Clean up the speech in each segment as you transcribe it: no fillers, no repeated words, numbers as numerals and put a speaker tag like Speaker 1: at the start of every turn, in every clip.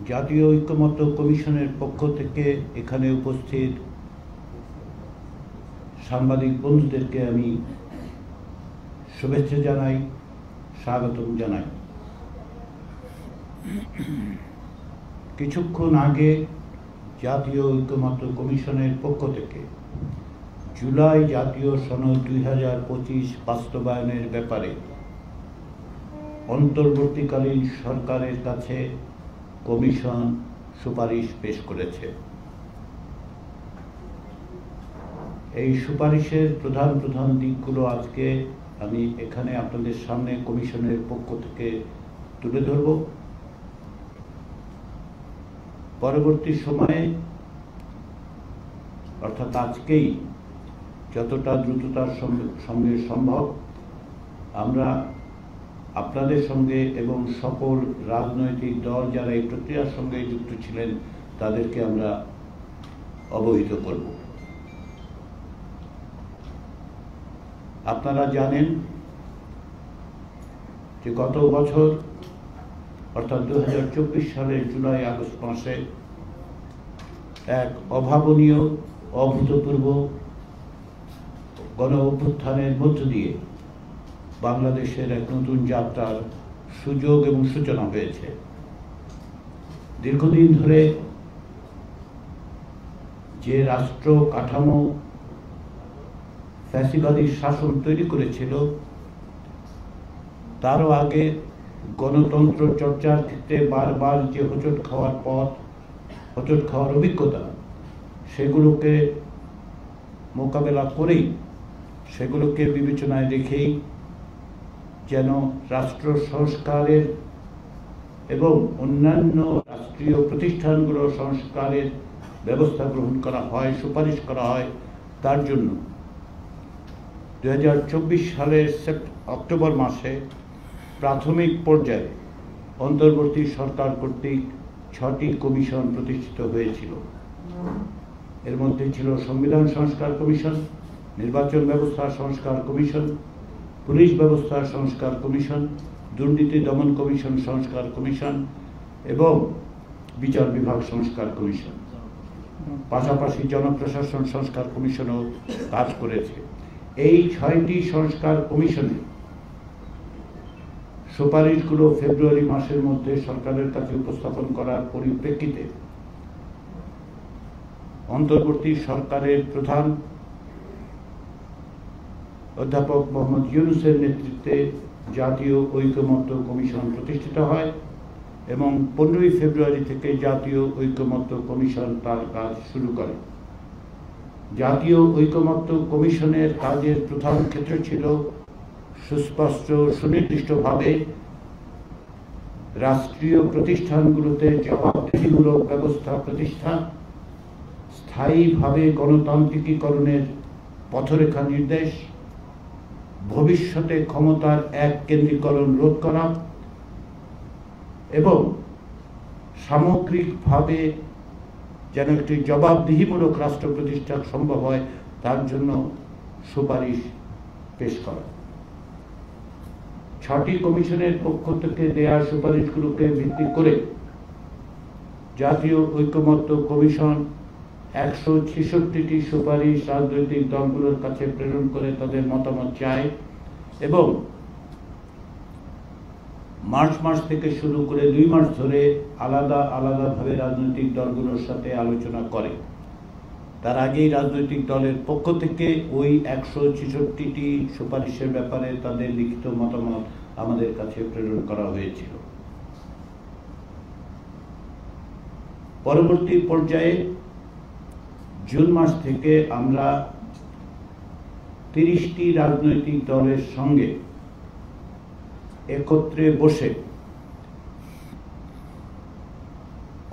Speaker 1: জাতীয় ঐক্যমত্য কমিশনের পক্ষ থেকে এখানে উপস্থিত সাংবাদিক বন্ধুদেরকে আমি শুভেচ্ছা জানাই, স্বাগতম জানাই। কিছুক্ষণ আগে জাতীয় ঐক্যমত্য কমিশনের পক্ষ থেকে জুলাই জাতীয় সনদ 2025 বাস্তবায়নের ব্যাপারে অন্তর্বর্তীকালীন সরকারের কাছে কমিশন সুপারিশ পেশ করেছে। এই সুপারিশের প্রধান প্রধান দিকগুলো আজকে আমি এখানে আপনাদের সামনে কমিশনের পক্ষ থেকে তুলে ধরব। পরবর্তী সময়ে অর্থাৎ আজকেই যতটা দ্রুততার সঙ্গে সম্ভব আমরা আপনাদের সঙ্গে এবং সকল রাজনৈতিক দল যারা এই প্রক্রিয়ার সঙ্গে যুক্ত ছিলেন তাদেরকে আমরা অবহিত করব। আপনারা জানেন যে গত বছর অর্থাৎ 2024 সালের জুলাই আগস্ট মাসে এক অভাবনীয় অভূতপূর্ব গণ অভ্যুত্থানের মধ্য দিয়ে বাংলাদেশের এক নতুন যাত্রার সুযোগ এবং সূচনা হয়েছে। দীর্ঘদিন ধরে যে রাষ্ট্র কাঠামো ফ্যাসিবাদী শাসন তৈরি করেছিল তারও আগে গণতন্ত্র চর্চার ক্ষেত্রে বারবার যে হোঁচট খাওয়ার অভিজ্ঞতা, সেগুলোকে মোকাবেলা করেই, সেগুলোকে বিবেচনায় রেখেই যেন রাষ্ট্র সংস্কারের এবং অন্যান্য রাষ্ট্রীয় প্রতিষ্ঠানগুলো সংস্কারের ব্যবস্থা গ্রহণ করা হয়, সুপারিশ করা হয়। তার জন্য 2024 সালের অক্টোবর মাসে প্রাথমিক পর্যায়ে অন্তর্বর্তী সরকার কর্তৃক 6টি কমিশন প্রতিষ্ঠিত হয়েছিল। এর মধ্যে ছিল সংবিধান সংস্কার কমিশন, নির্বাচন ব্যবস্থা সংস্কার কমিশন, পুলিশ ব্যবস্থা সংস্কার কমিশন, দুর্নীতি দমন কমিশন সংস্কার কমিশন এবং বিচার বিভাগ সংস্কার কমিশন। পাশাপাশি জনপ্রশাসন সংস্কার কমিশনও কাজ করেছে। এই 6টি সংস্কার কমিশনে সুপারিশগুলো ফেব্রুয়ারি মাসের মধ্যে সরকারের কাছে উপস্থাপন করার পরিপ্রেক্ষিতে অন্তর্বর্তী সরকারের প্রধান অধ্যাপক মোহাম্মদ ইউনূসের নেতৃত্বে জাতীয় ঐক্যমত্য কমিশন প্রতিষ্ঠিত হয় এবং 15ই ফেব্রুয়ারি থেকে জাতীয় ঐক্যমত্য কমিশন তার কাজ শুরু করে। জাতীয় ঐক্যমত্য কমিশনের কাজের প্রধান ক্ষেত্র ছিল সুস্পষ্ট সুনির্দিষ্টভাবে রাষ্ট্রীয় প্রতিষ্ঠানগুলোতে জবাবদিহিমূলক ব্যবস্থা প্রতিষ্ঠা, স্থায়ীভাবে গণতান্ত্রিকীকরণের পথরেখা নির্দেশ, ভবিষ্যতে ক্ষমতার এককেন্দ্রীকরণ রোধ করা এবং সামগ্রিকভাবে যেন একটি জবাবদিহিমূলক রাষ্ট্র প্রতিষ্ঠা সম্ভব হয় তার জন্য সুপারিশ পেশ করা। 6টি কমিশনের পক্ষ থেকে দেয়া সুপারিশগুলোকে ভিত্তি করে জাতীয় ঐক্যমত্য কমিশন 166টি সুপারিশ রাজনৈতিক দলগুলোর কাছে প্রেরণ করে তাদের মতামত চায় এবং মার্চ মাস থেকে শুরু করে 2 মাস ধরে আলাদাভাবে রাজনৈতিক দলগুলোর সাথে আলোচনা করে। তার আগেই রাজনৈতিক দলের পক্ষ থেকে ওই 166টি সুপারিশের ব্যাপারে তাদের লিখিত মতামত আমাদের কাছে প্রেরণ করা হয়েছিল। পরবর্তী পর্যায়ে জুন মাস থেকে আমরা 30টি রাজনৈতিক দলের সঙ্গে একত্রে বসে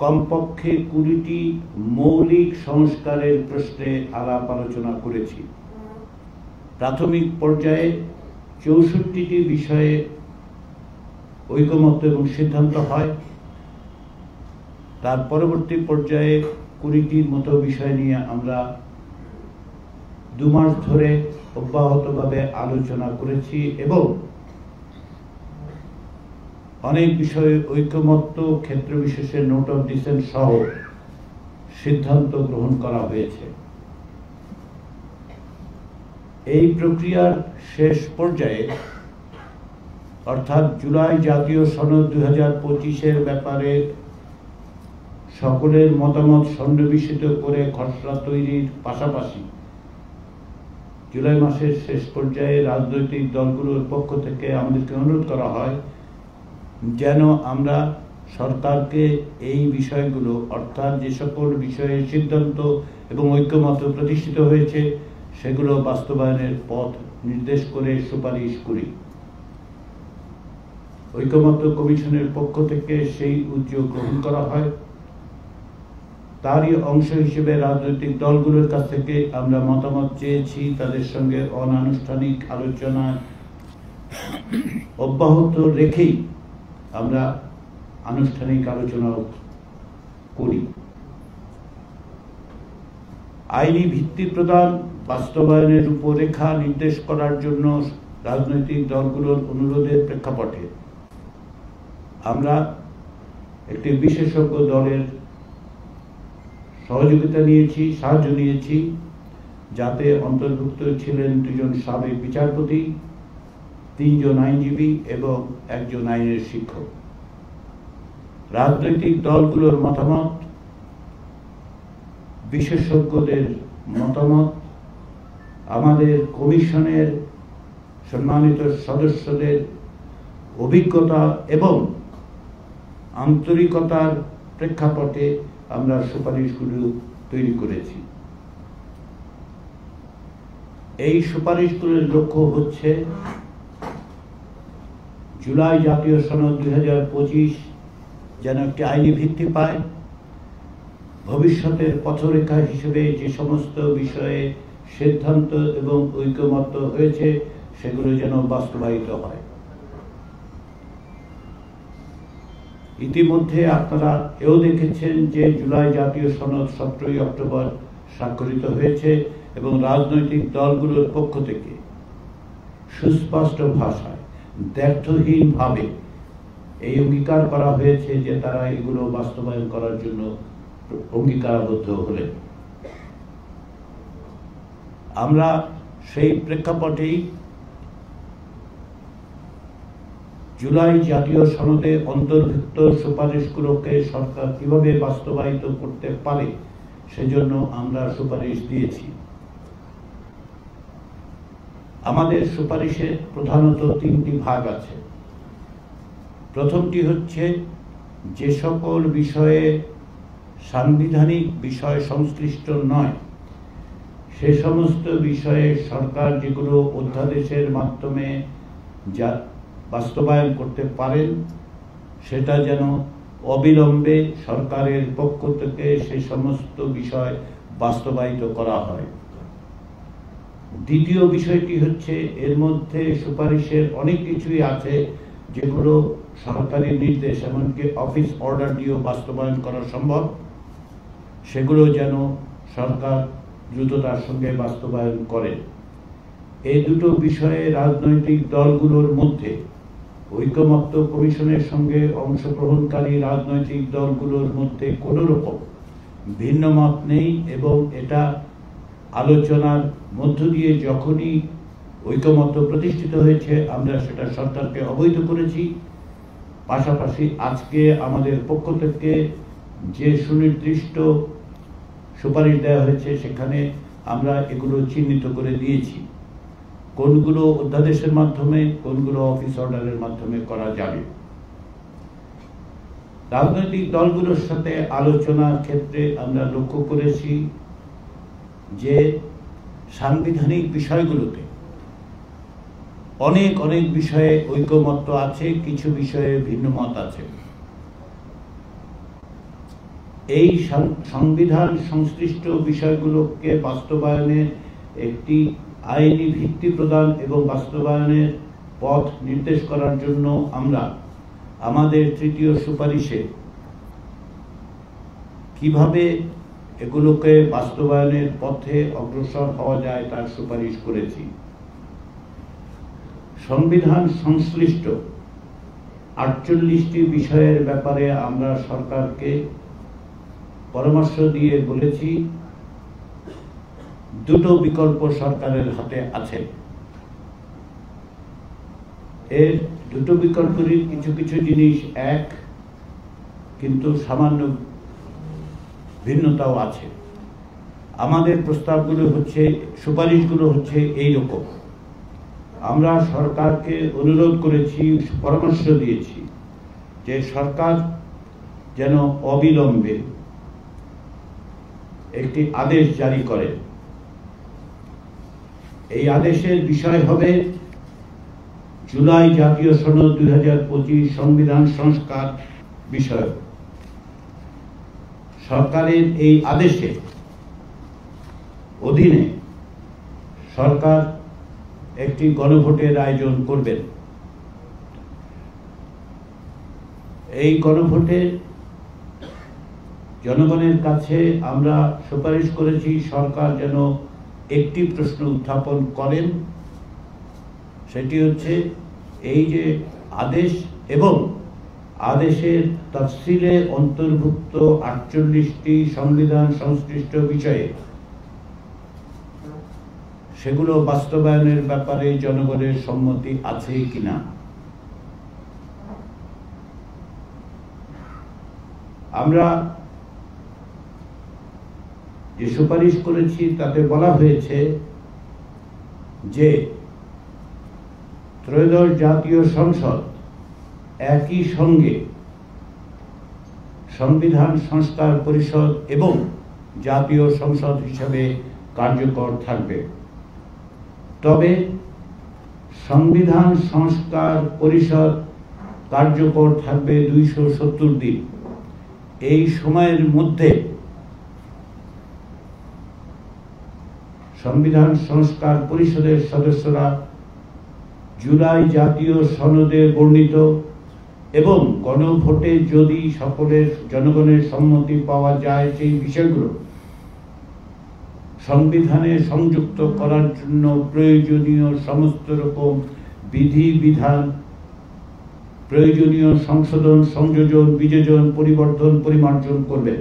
Speaker 1: কমপক্ষে 20টি মৌলিক সংস্কারের প্রশ্নে আলাপ আলোচনা করেছি। প্রাথমিক পর্যায়ে 64টি বিষয়ে ঐকমত্য এবং সিদ্ধান্ত হয়। তার পরবর্তী পর্যায়ে 20টির মতো বিষয় নিয়ে আমরা 2 মাস ধরে অব্যাহতভাবে আলোচনা করেছি এবং অনেক বিষয়ে ঐকমত্য, ক্ষেত্র বিশেষে নোট অফ ডিসেন্ট সহ সিদ্ধান্ত গ্রহণ করা হয়েছে। এই প্রক্রিয়ার শেষ পর্যায়ে অর্থাৎ জুলাই জাতীয় সনদ 2025-এর ব্যাপারে সকলের মতামত সন্নিবেশিত করে খসড়া তৈরির পাশাপাশি জুলাই মাসের শেষ পর্যায়ে রাজনৈতিক দলগুলোর পক্ষ থেকে আমাদেরকে অনুরোধ করা হয় যেন আমরা সরকারকে এই বিষয়গুলো অর্থাৎ যে সকল বিষয়ে সিদ্ধান্ত এবং ঐক্যমত্য প্রতিষ্ঠিত হয়েছে সেগুলো বাস্তবায়নের পথ নির্দেশ করে সুপারিশ করি। ঐকমত্য কমিশনের পক্ষ থেকে সেই উদ্যোগ গ্রহণ করা হয়। তারই অংশ হিসেবে রাজনৈতিক দলগুলোর কাছ থেকে আমরা মতামত চেয়েছি, তাদের সঙ্গে অনানুষ্ঠানিক আলোচনা অব্যাহত রেখেই আমরা আনুষ্ঠানিক আলোচনা করি। আইনি ভিত্তি প্রদান, বাস্তবায়নের রূপরেখা নির্দেশ করার জন্য রাজনৈতিক দলগুলোর অনুরোধের প্রেক্ষাপটে আমরা একটি বিশেষজ্ঞ দলের সাহায্য নিয়েছি, যাতে অন্তর্ভুক্ত ছিলেন 2 জন সাবেক বিচারপতি, 3 জন আইনজীবী এবং 1 জন আইনের শিক্ষক। রাজনৈতিক দলগুলোর মতামত, বিশেষজ্ঞদের মতামত, আমাদের কমিশনের সম্মানিত সদস্যদের অভিজ্ঞতা এবং আন্তরিকতার প্রেক্ষাপটে আমরা সুপারিশগুলো তৈরি করেছি। এই সুপারিশগুলোর লক্ষ্য হচ্ছে জুলাই জাতীয় সনদ 2025 যেন একটি আইনি ভিত্তি পায়, ভবিষ্যতের পথরেখা হিসেবে যে সমস্ত বিষয়ে সিদ্ধান্ত এবং ঐকমত্য হয়েছে সেগুলো যেন বাস্তবায়িত হয়। ইতিমধ্যে আপনারা এও দেখেছেন যে জুলাই জাতীয় সনদ 17 অক্টোবর স্বাক্ষরিত হয়েছে এবং রাজনৈতিক দলগুলোর পক্ষ থেকে সুস্পষ্ট ভাষায়, দ্ব্যর্থহীনভাবে এই অঙ্গীকার করা হয়েছে যে তারা এগুলো বাস্তবায়ন করার জন্য অঙ্গীকারাবদ্ধ হলেন। আমরা সেই প্রেক্ষাপটেই জুলাই জাতীয় সনদে অন্তর্ভুক্ত সুপারিশগুলোকে সরকার কিভাবে বাস্তবায়িত করতে পারে সেজন্য আমরা সুপারিশ দিয়েছি। আমাদের সুপারিশের প্রধানত 3টি ভাগ আছে। প্রথমটি হচ্ছে যে সকল বিষয়ে সাংবিধানিক বিষয় সংশ্লিষ্ট নয় সে সমস্ত বিষয়ে সরকার যেগুলো অধ্যাদেশের মাধ্যমে যা বাস্তবায়ন করতে পারেন সেটা যেন অবিলম্বে সরকারের পক্ষ থেকে সে সমস্ত বিষয় বাস্তবায়িত করা হয়। দ্বিতীয় বিষয়টি হচ্ছে এর মধ্যে সুপারিশের অনেক কিছুই আছে যেগুলো সরকারি নির্দেশ এমনকি অফিস অর্ডার দিয়েও বাস্তবায়ন করা সম্ভব, সেগুলো যেন সরকার দ্রুততার সঙ্গে বাস্তবায়ন করে। এই দুটো বিষয়ে রাজনৈতিক দলগুলোর মধ্যে ঐকমত্য কমিশনের সঙ্গে অংশগ্রহণকারী রাজনৈতিক দলগুলোর মধ্যে কোনো রকম ভিন্ন মত নেই এবং এটা আলোচনার মধ্য দিয়ে যখনই ঐকমত্য প্রতিষ্ঠিত হয়েছে আমরা সেটা সরকারকে অবহিত করেছি। পাশাপাশি আজকে আমাদের পক্ষ থেকে যে সুনির্দিষ্ট সুপারিশ দেওয়া হয়েছে সেখানে আমরা এগুলো চিহ্নিত করে দিয়েছি, কোনগুলো অধ্যাদেশের মাধ্যমে, কোনগুলো অফিস অর্ডারের মাধ্যমে করা যাবে। রাজনৈতিক দলগুলোর সাথে আলোচনার ক্ষেত্রে আমরা লক্ষ্য করেছি যে সাংবিধানিক বিষয়গুলোতে অনেক অনেক বিষয়ে ঐকমত্য আছে, কিছু বিষয়ে ভিন্ন মত আছে। এই সংবিধান সংশ্লিষ্ট বিষয়গুলোকে বাস্তবায়নের একটি আইনি ভিত্তি প্রদান এবং বাস্তবায়নের পথ নির্দেশ করার জন্য আমরা আমাদের তৃতীয় সুপারিশে কিভাবে এগুলোকে বাস্তবায়নের পথে অগ্রসর হওয়া যায় তার সুপারিশ করেছি। সংবিধান সংশ্লিষ্ট 48টি বিষয়ের ব্যাপারে আমরা সরকারকে পরামর্শ দিয়ে বলেছি দুটো বিকল্প সরকারের হাতে আছে। এর দুটো বিকল্পের কিছু কিছু জিনিস এক, কিন্তু সামান্য ভিন্নতাও আছে। আমাদের প্রস্তাবগুলো হচ্ছে, সুপারিশগুলো হচ্ছে এই রকম। আমরা সরকারকে অনুরোধ করেছি, পরামর্শ দিয়েছি যে সরকার যেন অবিলম্বে একটি আদেশ জারি করে। এই আদেশের বিষয় হবে জুলাই জাতীয় সনদ 2025 সংবিধান সংস্কার বিষয়। সরকারের এই আদেশে অধীনে সরকার একটি গণভোটের আয়োজন করবেন। এই গণভোটে জনগণের কাছে আমরা সুপারিশ করেছি সরকার যেন একটি প্রশ্ন উত্থাপন করেন, সেটি হচ্ছে এই যে আদেশ এবং আদেশের তফসিলে অন্তর্ভুক্ত 48টি সংবিধান সংশ্লিষ্ট বিষয়ে সেগুলো বাস্তবায়নের ব্যাপারে জনগণের সম্মতি আছে কিনা। আমরা যে সুপারিশ করেছি তাতে বলা হয়েছে যে ত্রয়োদশ জাতীয় সংসদ একই সঙ্গে সংবিধান সংস্কার পরিষদ এবং জাতীয় সংসদ হিসেবে কার্যকর থাকবে। তবে সংবিধান সংস্কার পরিষদ কার্যকর থাকবে 270 দিন। এই সময়ের মধ্যে সংবিধান সংস্কার পরিষদের সদস্যরা জুলাই জাতীয় সনদে বর্ণিত এবং গণভোটে যদি সকলের জনগণের সম্মতি পাওয়া যায় সেই বিষয়গুলো সংবিধানে সংযুক্ত করার জন্য প্রয়োজনীয় সমস্ত রকম বিধিবিধান, প্রয়োজনীয় সংশোধন, সংযোজন, বিযোজন, পরিবর্তন, পরিমার্জন করবে।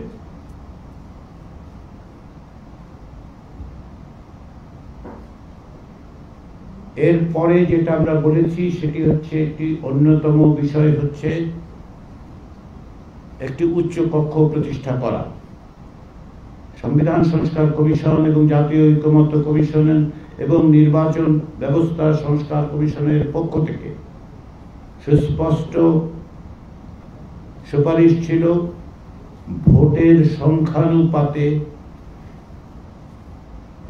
Speaker 1: এরপরে যেটা আমরা বলেছি সেটি হচ্ছে একটি অন্যতম বিষয় হচ্ছে একটি উচ্চ কক্ষ প্রতিষ্ঠা করা। সংবিধান সংস্কার কমিশন এবং জাতীয় ঐকমত্য কমিশন এবং নির্বাচন ব্যবস্থা সংস্কার কমিশনের পক্ষ থেকে সুস্পষ্ট সুপারিশ ছিল ভোটের সংখ্যানুপাতে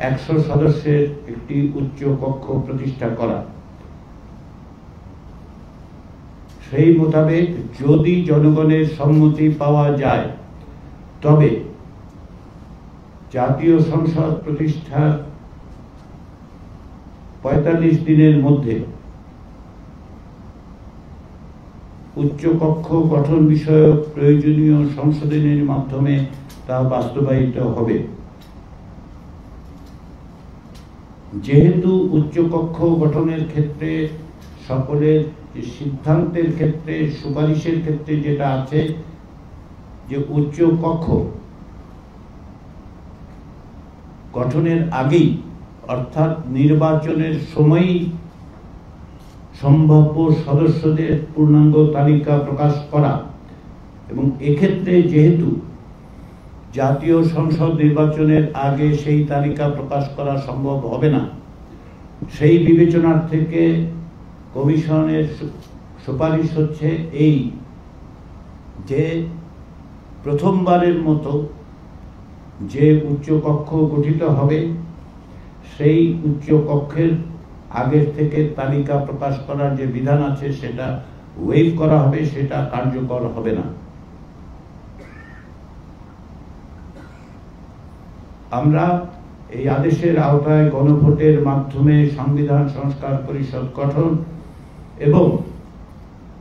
Speaker 1: 100 সদস্যের একটি উচ্চ কক্ষ প্রতিষ্ঠা করা। সেই মোতাবেক যদি জনগণের সম্মতি পাওয়া যায় তবে জাতীয় সংসদ প্রতিষ্ঠার 45 দিনের মধ্যে উচ্চকক্ষ গঠন বিষয়ক প্রয়োজনীয় সংশোধনের মাধ্যমে তা বাস্তবায়িত হবে। যেহেতু উচ্চকক্ষ গঠনের ক্ষেত্রে সকলের সিদ্ধান্তের ক্ষেত্রে, সুপারিশের ক্ষেত্রে যেটা আছে যে উচ্চকক্ষ গঠনের আগেই অর্থাৎ নির্বাচনের সময়ই সম্ভাব্য সদস্যদের পূর্ণাঙ্গ তালিকা প্রকাশ করা, এবং এক্ষেত্রে যেহেতু জাতীয় সংসদ নির্বাচনের আগে সেই তালিকা প্রকাশ করা সম্ভব হবে না, সেই বিবেচনার থেকে কমিশনের সুপারিশ হচ্ছে এই যে প্রথমবারের মতো যে উচ্চকক্ষ গঠিত হবে সেই উচ্চকক্ষের আগের থেকে তালিকা প্রকাশ করার যে বিধান আছে সেটা ওয়েভ করা হবে, সেটা কার্যকর হবে না। আমরা এই আদেশের আওতায় গণভোটের মাধ্যমে সংবিধান সংস্কার পরিষদ গঠন এবং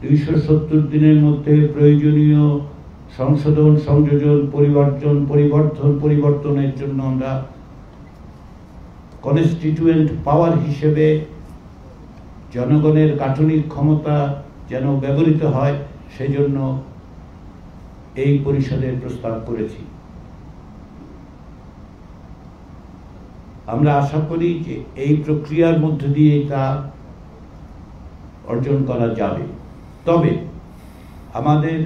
Speaker 1: 270 দিনের মধ্যে প্রয়োজনীয় সংশোধন, সংযোজন, পরিবর্তনের জন্য আমরা কনস্টিটিউয়েন্ট পাওয়ার হিসেবে জনগণের গাঠনিক ক্ষমতা যেন ব্যবহৃত হয় সেজন্য এই পরিষদের প্রস্তাব করেছি। আমরা আশা করি যে এই প্রক্রিয়ার মধ্য দিয়ে তা অর্জন করা যাবে। তবে আমাদের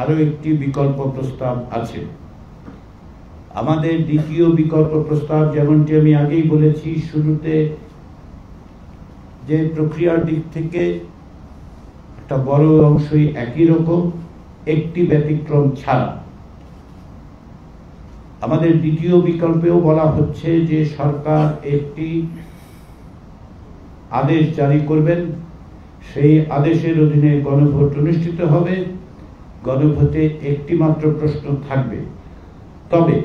Speaker 1: আরো একটি বিকল্প প্রস্তাব আছে। আমাদের দ্বিতীয় বিকল্প প্রস্তাব, যেমনটি আমি আগেই বলেছি শুরুতে, যে প্রক্রিয়ার দিক থেকে একটা বড় অংশই একই রকম, একটি ব্যতিক্রম ছাড়া। আমাদের দ্বিতীয় বিকল্পেও বলা হচ্ছে যে সরকার একটি আদেশ জারি করবেন, সেই আদেশের অধীনে গণভোট অনুষ্ঠিত হবে। গণভোটে একটি মাত্র প্রশ্ন থাকবে, তবে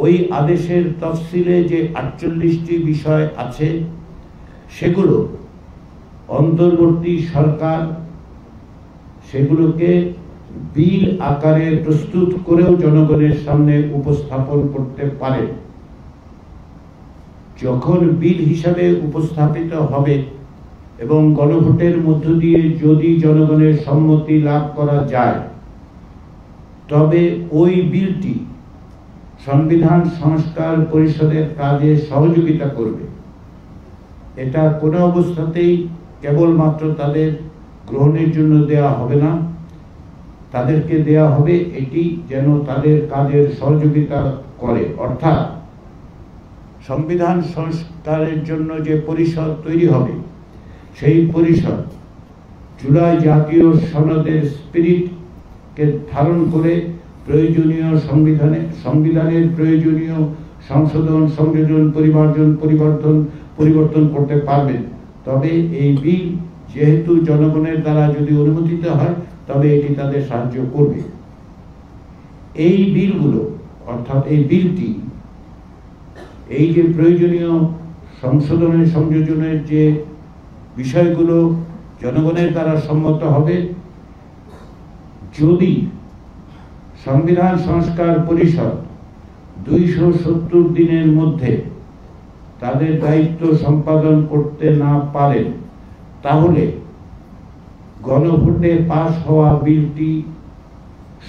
Speaker 1: ওই আদেশের তফসিলে যে 48টি বিষয় আছে সেগুলো অন্তর্বর্তী সরকার সেগুলোকে বিল আকারে প্রস্তুত করেও জনগণের সামনে উপস্থাপন করতে পারে। যখন বিল হিসাবে উপস্থাপিত হবে এবং গণভোটের মধ্য দিয়ে যদি জনগণের সম্মতি লাভ করা যায়, তবে ওই বিলটি সংবিধান সংস্কার পরিষদের কাজে সহযোগিতা করবে। এটা কোনো অবস্থাতেই কেবলমাত্র তাদের গ্রহণের জন্য দেয়া হবে না, তাদেরকে দেয়া হবে এটি যেন তাদের কাজের সহযোগিতা করে। অর্থাৎ সংবিধান সংস্কারের জন্য যে পরিষদ তৈরি হবে, সেই পরিষদ জুলাই জাতীয় সনদের স্পিরিটকে ধারণ করে প্রয়োজনীয় সংবিধানের প্রয়োজনীয় সংশোধন, সংযোজন, পরিবর্তন করতে পারবেন। তবে এই বিল যেহেতু জনগণের দ্বারা যদি অনুমোদিত হয়, তবে এটি তাদের সাহায্য করবে। এই বিলগুলো, অর্থাৎ এই বিলটি, এই যে প্রয়োজনীয় সংশোধনের, সংযোজনের যে বিষয়গুলো জনগণের দ্বারা সম্মত হবে, যদি সংবিধান সংস্কার পরিষদ 270 দিনের মধ্যে তাদের দায়িত্ব সম্পাদন করতে না পারেন, তাহলে গণভোটে পাস হওয়া বিলটি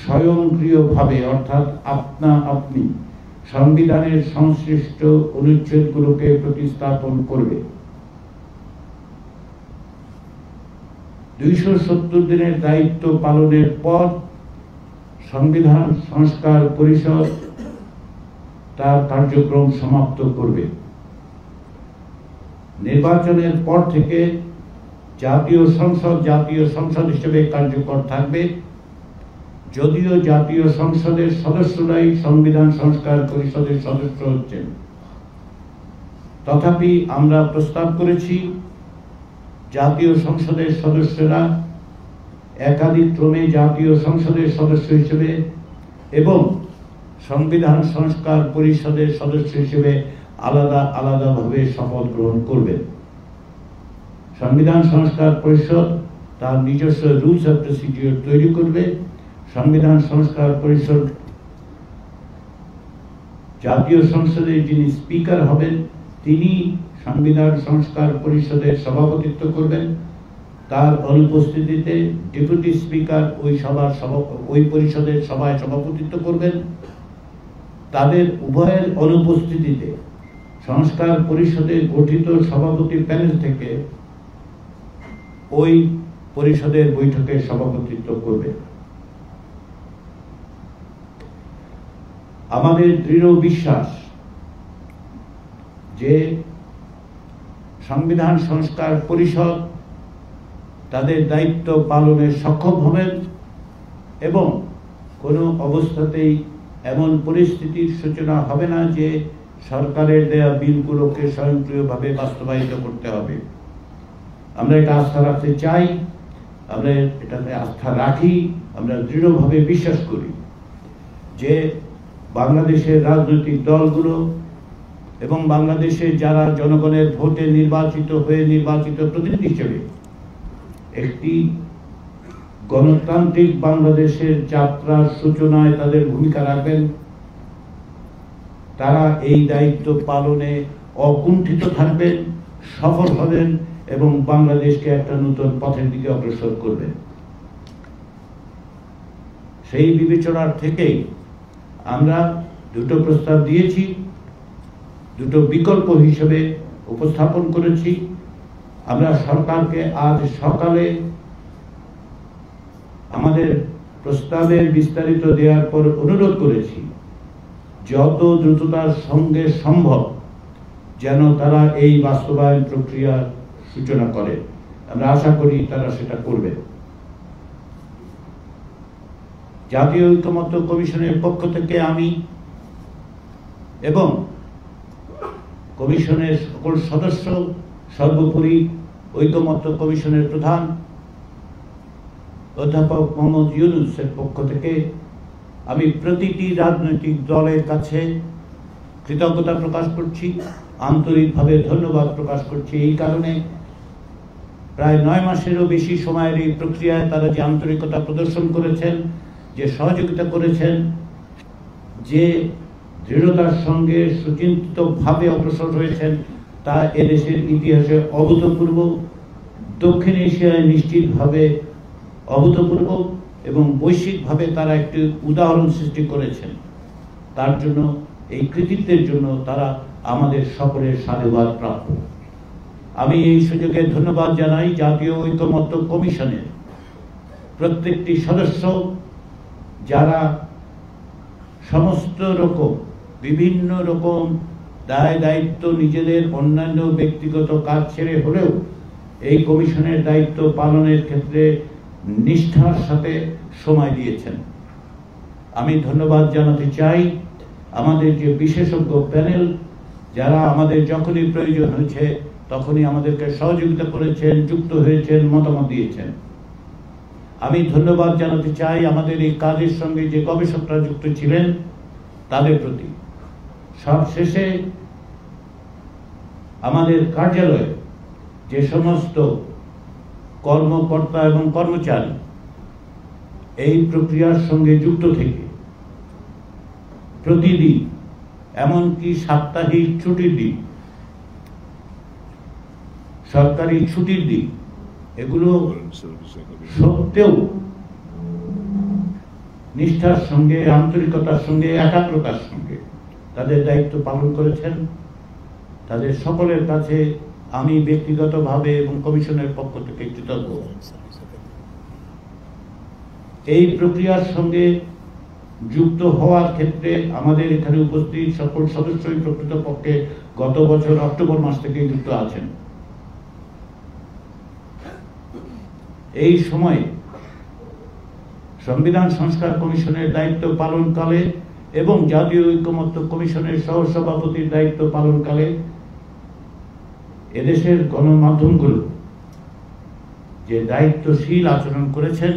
Speaker 1: স্বয়ংক্রিয়ভাবে, অর্থাৎ আপনা আপনি সংবিধানের সংশ্লিষ্ট অনুচ্ছেদগুলোকে প্রতিস্থাপন করবে। 270 দিনের দায়িত্ব পালনের পর সংবিধান সংস্কার পরিষদ তার কার্যক্রম সমাপ্ত করবে। নির্বাচনের পর থেকে জাতীয় সংসদ হিসেবে কার্যকর থাকবে, যদিও জাতীয় সংসদের সদস্যরাই সংবিধান সংস্কার পরিষদের সদস্য হচ্ছেন। তথাপি আমরা প্রস্তাব করেছি জাতীয় সংসদের সদস্যরা একাধিক ক্রমে জাতীয় সংসদের সদস্য হিসেবে এবং সংবিধান সংস্কার পরিষদের সদস্য হিসেবে আলাদাভাবে শপথ গ্রহণ করবেন। সংবিধান সংস্কার পরিষদ তার নিজস্ব রুলস অফ প্রসিডিওর তৈরি করবে। সংবিধান সংস্কার পরিষদ জাতীয় সংসদের যিনি স্পিকার হবেন, তিনি সংবিধান সংস্কার পরিষদের সভাপতিত্ব করবেন। তার অনুপস্থিতিতে ডেপুটি স্পিকার ওই পরিষদের সভায় সভাপতিত্ব করবেন। তাদের উভয়ের অনুপস্থিতিতে সংস্কার পরিষদে গঠিত সভাপতি প্যানেল থেকে ওই পরিষদের বৈঠকে সভাপতিত্ব করবে। আমাদের দৃঢ় বিশ্বাস যে সংবিধান সংস্কার পরিষদ তাদের দায়িত্ব পালনে সক্ষম হবেন এবং কোনো অবস্থাতেই এমন পরিস্থিতির সূচনা হবে না যে সরকারের দেয়া বিলগুলোকে স্বয়ংক্রিয়ভাবে বাস্তবায়িত করতে হবে। আমরা এটা আস্থা রাখতে চাই, আমরা এটাতে আস্থা রাখি। আমরা দৃঢ়ভাবে বিশ্বাস করি যে বাংলাদেশের রাজনৈতিক দলগুলো এবং বাংলাদেশে যারা জনগণের ভোটে নির্বাচিত প্রতিনিধি হিসেবে একটি গণতান্ত্রিক বাংলাদেশের যাত্রার সূচনায় তাদের ভূমিকা রাখবেন। তারা এই দায়িত্ব পালনে অকুণ্ঠিত থাকবেন, সফল হবেন এবং বাংলাদেশকে একটা নতুন পথের দিকে অগ্রসর করবে। সেই বিবেচনার থেকেই আমরা দুটো প্রস্তাব দিয়েছি, দুটো বিকল্প হিসেবে উপস্থাপন করেছি। আমরা সরকারকে আজ সকালে আমাদের প্রস্তাবের বিস্তারিত দেওয়ার পর অনুরোধ করেছি যত দ্রুততার সঙ্গে সম্ভব যেন তারা এই বাস্তবায়ন প্রক্রিয়ার সূচনা করে। আমরা আশা করি তারা সেটা করবে। জাতীয় ঐকমত্য কমিশনের পক্ষ থেকে আমি এবং কমিশনের সকল সদস্য, সর্বোপরি ঐকমত্য কমিশনের প্রধান অধ্যাপক মোহাম্মদ ইউনূসের পক্ষ থেকে আমি প্রতিটি রাজনৈতিক দলের কাছে কৃতজ্ঞতা প্রকাশ করছি, আন্তরিকভাবে ধন্যবাদ প্রকাশ করছি। এই কারণে প্রায় 9 মাসেরও বেশি সময়ের এই প্রক্রিয়ায় তারা যে আন্তরিকতা প্রদর্শন করেছেন, যে সহযোগিতা করেছেন, যে দৃঢ়তার সঙ্গে সুচিন্তিতভাবে অগ্রসর হয়েছেন, তা এদেশের ইতিহাসে অভূতপূর্ব, দক্ষিণ এশিয়ায় নিশ্চিতভাবে অভূতপূর্ব এবং বৈশ্বিকভাবে তারা একটি উদাহরণ সৃষ্টি করেছেন। তার জন্য, এই কৃতিত্বের জন্য তারা আমাদের সকলের সাধুবাদ প্রাপ্য। আমি এই সুযোগে ধন্যবাদ জানাই জাতীয় ঐকমত্য কমিশনের প্রত্যেকটি সদস্য, যারা সমস্ত রকম বিভিন্ন রকম দায় দায়িত্ব নিজেদের অন্যান্য ব্যক্তিগত কাজ ছেড়ে হলেও এই কমিশনের দায়িত্ব পালনের ক্ষেত্রে নিষ্ঠার সাথে সময় দিয়েছেন। আমি ধন্যবাদ জানাতে চাই আমাদের যে বিশেষজ্ঞ প্যানেল, যারা আমাদের যখনই প্রয়োজন হয়েছে তখনই আমাদেরকে সহযোগিতা করেছেন, যুক্ত হয়েছেন, মতামত দিয়েছেন। আমি ধন্যবাদ জানাতে চাই আমাদের এই কাজের সঙ্গে যে গবেষকরা যুক্ত ছিলেন তাদের প্রতি। সবশেষে আমাদের কার্যালয়ে যে সমস্ত কর্মকর্তা এবং কর্মচারী এই প্রক্রিয়ার সঙ্গে যুক্ত থেকে প্রতিদিন, এমনকি সাপ্তাহিক ছুটির দিন, সরকারি ছুটির দিন, এগুলো সত্ত্বেও নিষ্ঠার সঙ্গে, আন্তরিকতার সঙ্গে, একাগ্রতার সঙ্গে তাদের দায়িত্ব পালন করেছেন, তাদের সকলের কাছে আমি ব্যক্তিগতভাবে এবং কমিশনের পক্ষ থেকে কৃতজ্ঞ। এই প্রক্রিয়ার সঙ্গে যুক্ত হওয়ার ক্ষেত্রে আমাদের এখানে উপস্থিত সকল সদস্যই প্রকৃতপক্ষে গত বছর অক্টোবর মাস থেকে যুক্ত আছেন। এই সময়ে সংবিধান সংস্কার কমিশনের দায়িত্ব পালনকালে এবং জাতীয় ঐকমত্য কমিশনের সহসভাপতির দায়িত্ব পালনকালে এদেশের গণমাধ্যমগুলো যে দায়িত্বশীল আচরণ করেছেন,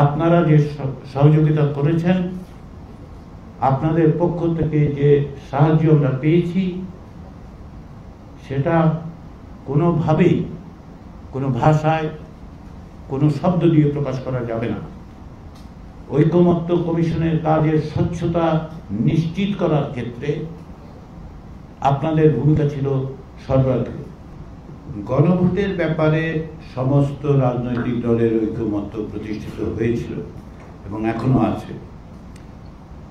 Speaker 1: আপনারা যে সহযোগিতা করেছেন, আপনাদের পক্ষ থেকে যে সাহায্য আমরা পেয়েছি, সেটা কোনোভাবেই, কোনো ভাষায়, কোনো শব্দ দিয়ে প্রকাশ করা যাবে না। ঐকমত্য কমিশনের কাজের স্বচ্ছতা নিশ্চিত করার ক্ষেত্রে আপনাদের ভূমিকা ছিল সর্বাগ্রে। গণভোটের ব্যাপারে সমস্ত রাজনৈতিক দলের ঐকমত্য প্রতিষ্ঠিত হয়েছিল এবং এখনো আছে।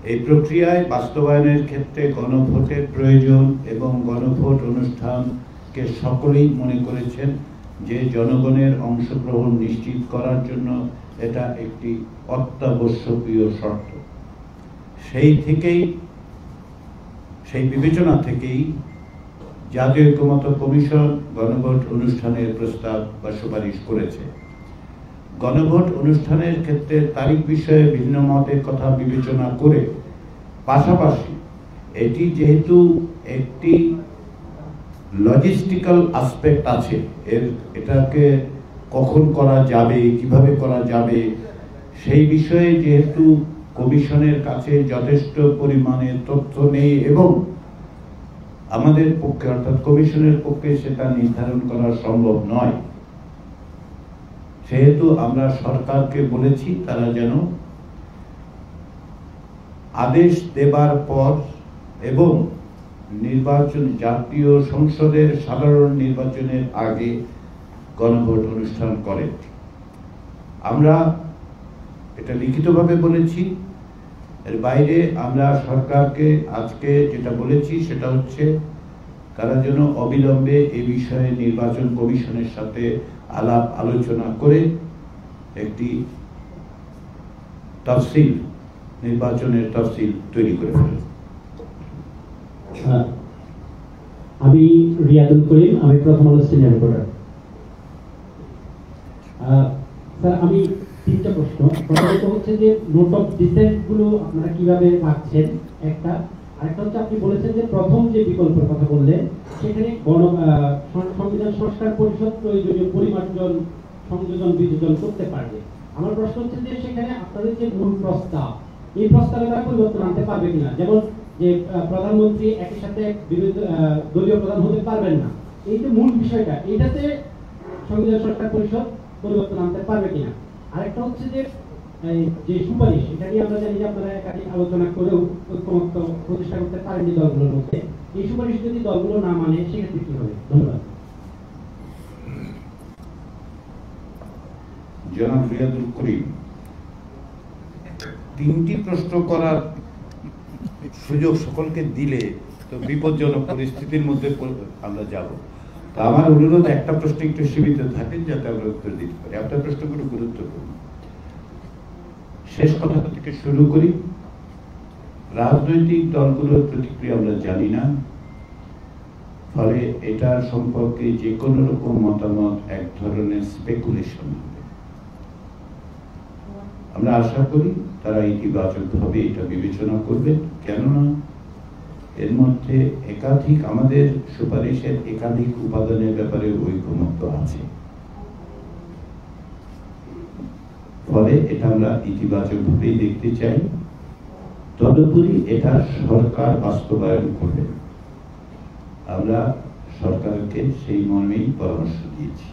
Speaker 1: এই প্রক্রিয়ায় বাস্তবায়নের ক্ষেত্রে গণভোটের প্রয়োজন এবং গণভোট অনুষ্ঠানকে সকলেই মনে করেছেন যে জনগণের অংশগ্রহণ নিশ্চিত করার জন্য এটা একটি অত্যাবশ্যকীয় শর্ত। সেই বিবেচনা থেকেই জাতীয় ঐকমত্য কমিশন গণভোট অনুষ্ঠানের প্রস্তাব বা সুপারিশ করেছে। গণভোট অনুষ্ঠানের ক্ষেত্রে তারিখ বিষয়ে ভিন্ন মতের কথা বিবেচনা করে পাশাপাশি এটি যেহেতু একটি লজিস্টিক্যাল আসপেক্ট আছে, এটাকে কখন করা যাবে, কিভাবে করা যাবে, সেই বিষয়ে যেহেতু কমিশনের কাছে যথেষ্ট পরিমাণে তথ্য নেই এবং আমাদের পক্ষে অর্থাৎ কমিশনের পক্ষে সেটা নির্ধারণ করা সম্ভব নয়, সেহেতু আমরা সরকারকে বলেছি তারা যেন আদেশ দেবার পর এবং নির্বাচন, জাতীয় সংসদের সাধারণ নির্বাচনের আগে গণভোট অনুষ্ঠান করেন। আমরা এটা লিখিতভাবে বলেছি। এর বাইরে আমরা সরকারকে আজকে যেটা বলেছি সেটা হচ্ছে তারা যেন অবিলম্বে এই বিষয়ে নির্বাচন কমিশনের সাথে আলাপ আলোচনা করে একটি তফসিল, নির্বাচনের তফসিল তৈরি করে ফেলে।
Speaker 2: আমি রিয়াদুল করিম, আমি প্রথম আলো সিনিয়র রিপোর্টার। স্যার, আমি তিনটা প্রশ্ন। প্রথমত হচ্ছে যে নোট অফ ডিসেন্ট গুলো আপনারা কিভাবে রাখছেন, একটা। আরেকটা হচ্ছে আপনি বলেছেন যে প্রথম যে বিকল্পের কথা বললেন সেখানে সংবিধান সংস্কার পরিষদ প্রয়োজনীয় পরিমার্জন, সংযোজন, বিযোজন করতে পারবে। আমার প্রশ্ন হচ্ছে যে সেখানে আপনাদের যে মূল প্রস্তাব, এই প্রস্তাবে তারা পরিবর্তন আনতে পারবে কিনা? যেমন যে প্রধানমন্ত্রী একই সাথে দলীয় প্রধান হতে পারবেন না, এই যে মূল বিষয়টা, এইটাতে সংবিধান সংস্কার পরিষদ পরিবর্তন আনতে পারবে কিনা? আরেকটা হচ্ছে যে যে সুপারিশ, এটা নিয়ে আমরা জানি যে আপনারা একাধিক আলোচনা করেও ঐক্যমত্য প্রতিষ্ঠা করতে পারেননি দলগুলোর মধ্যে। এই সুপারিশ যদি দলগুলো না মানে সেক্ষেত্রে কি হবে? ধন্যবাদ।
Speaker 1: জনাব রিয়াদুল করিম, তিনটি প্রশ্ন করার সুযোগ সকলকে দিলে তো বিপজ্জনক পরিস্থিতির মধ্যে আমরা যাব। তা আমার অনুরোধ, একটা প্রশ্ন একটু সীমিত থাকে যাতে আমরা উত্তর দিতে পারি। আপনার প্রশ্নগুলো গুরুত্বপূর্ণ। শেষ কথা থেকে শুরু করি। রাজনৈতিক দলগুলোর প্রতিক্রিয়া আমরা জানি না, ফলে এটা সম্পর্কে যে কোনো রকম মতামত এক ধরনের স্পেকুলেশন হবে। আমরা আশা করি তারা ইতিবাচকভাবে এটা বিবেচনা করবে, কেননা এর মধ্যে একাধিক আমাদের সুপারিশের একাধিক উপাদানের ব্যাপারে ঐকমত্য আছে। ফলে এটা আমরা ইতিবাচকভাবেই দেখতে চাই। তদুপরি এটা সরকার বাস্তবায়ন করবে, আমরা সরকারকে সেই মর্মেই পরামর্শ দিয়েছি।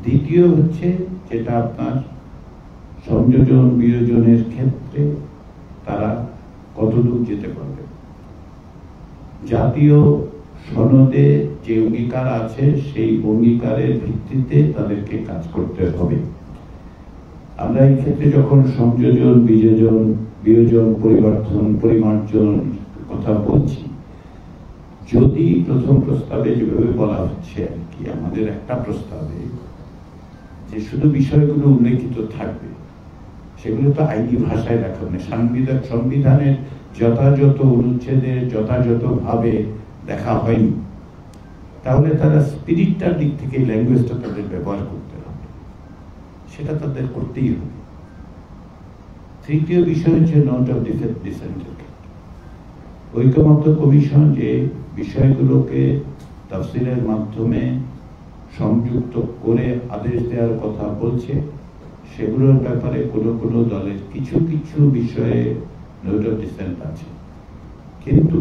Speaker 1: দ্বিতীয় হচ্ছে যেটা আপনার সংযোজন বিয়োজনের ক্ষেত্রে তারা কতদূর যেতে পারবে। জাতীয় সনদে যে অঙ্গীকার আছে সেই অঙ্গীকারের ভিত্তিতে তাদেরকে কাজ করতে হবে। আমরা এই ক্ষেত্রে যখন সংযোজন বিয়োজন পরিবর্তন পরিমার্জন কথা বলছি, যদি প্রথম প্রস্তাবে যেভাবে বলা হচ্ছে আর কি, আমাদের একটা প্রস্তাবে যে শুধু বিষয়গুলো উল্লেখিত থাকবে, সেগুলো তো আইনি ভাষায় লেখা নেই। সংবিধানের যথাযথ অনুচ্ছেদের যথাযথভাবে লেখা হয়নি, তাহলে তারা স্পিরিটটার দিক থেকে ল্যাঙ্গুয়েজটা তাদের ব্যবহার করতে হবে, সেটা তাদের করতেই হবে। তৃতীয় বিষয় হচ্ছে নোট অফ ডিসেন্টের ক্ষেত্রে ঐকমত্য কমিশন যে বিষয়গুলোকে তাফসিলের মাধ্যমে সংযুক্ত করে আদেশ দেওয়ার কথা বলছে, সেগুলোর ব্যাপারে কোনো কোনো দলের কিছু কিছু বিষয়ে নোট অফ ডিসেন্ট আছে। কিন্তু